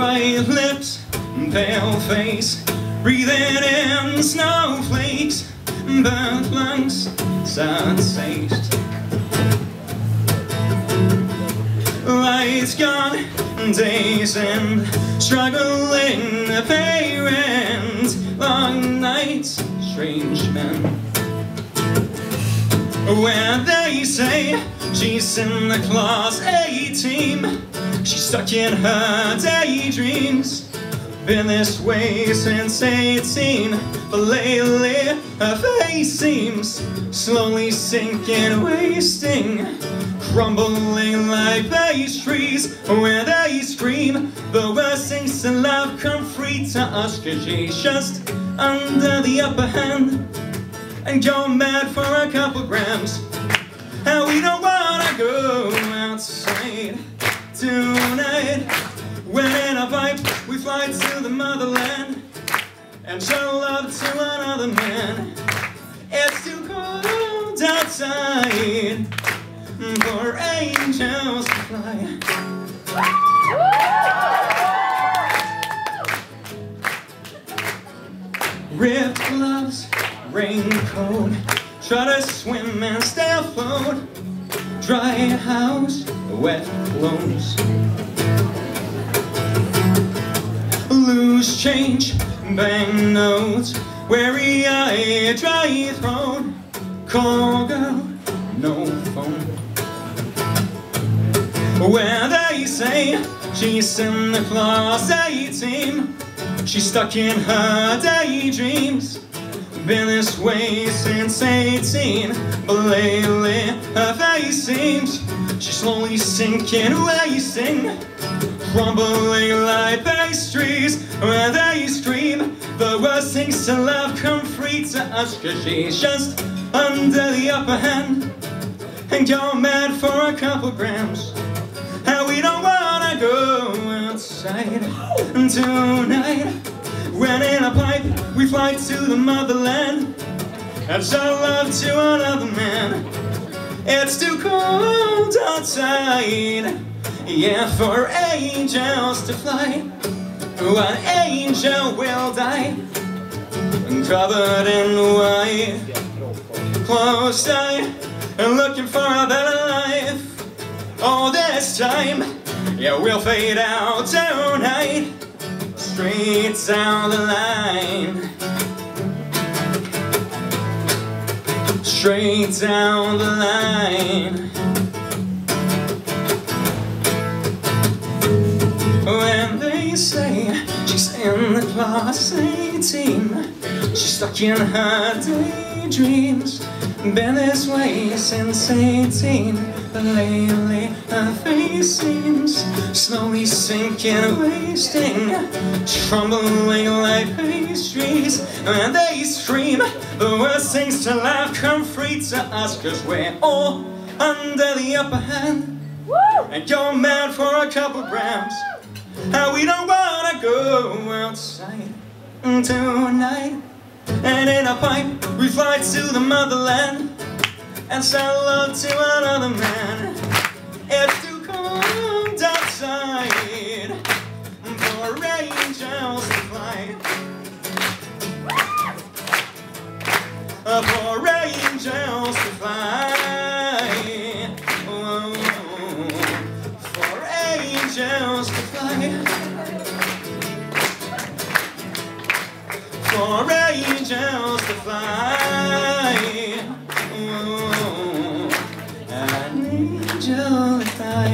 white lips, pale face, breathing in snowflakes, burnt lungs, sad taste. Lights gone, days end, struggling parents, long nights, strange men. Where they say she's in the class 18, she's stuck in her daydreams. Been this way since 18, but lately her face seems slowly sinking, wasting, crumbling like pastries. Where they scream the worst things in love come free to us, 'cause she's just under the upper hand and go mad for a couple grams. And we don't wanna go outside tonight. When in a pipe we fly to the motherland and show love to another man. It's too cold outside for angels to fly. Ripped gloves, raincoat, try to swim and stay afloat. Dry house, wet clothes. Loose change, bank notes, weary eye, dry throat. Call girl, no phone. Where they say she's in the class 18, she's stuck in her daydreams. Been this way since 18, but lately her face seems she's slowly sinking, wasting, crumbling like pastries. Where they scream the worst things to love come free to us, 'cause she's just under the upper hand and go mad for a couple grams. And we don't wanna go outside tonight. When in a pipe we fly to the motherland and show love to another man. It's too cold outside, yeah, for angels to fly. One angel will die, covered in white, closed eye, and looking for a better life. All this time, yeah, we'll fade out tonight, straight down the line, straight down the line. When they say she's in the class 18, she's stuck in her daydreams. Been this way since 18, but lately her face seems slowly sinking, wasting, crumbling like pastries. And they scream the worst things to life come free to us, 'cause we're all under the upper hand and go mad for a couple grams. And we don't wanna go outside tonight. And in a pipe we fly to the motherland and sell love to another man. It's too cold outside for angels to fly. For angels to fly. Oh, for angels to fly. For angels to fly. Oh, an angel to fly.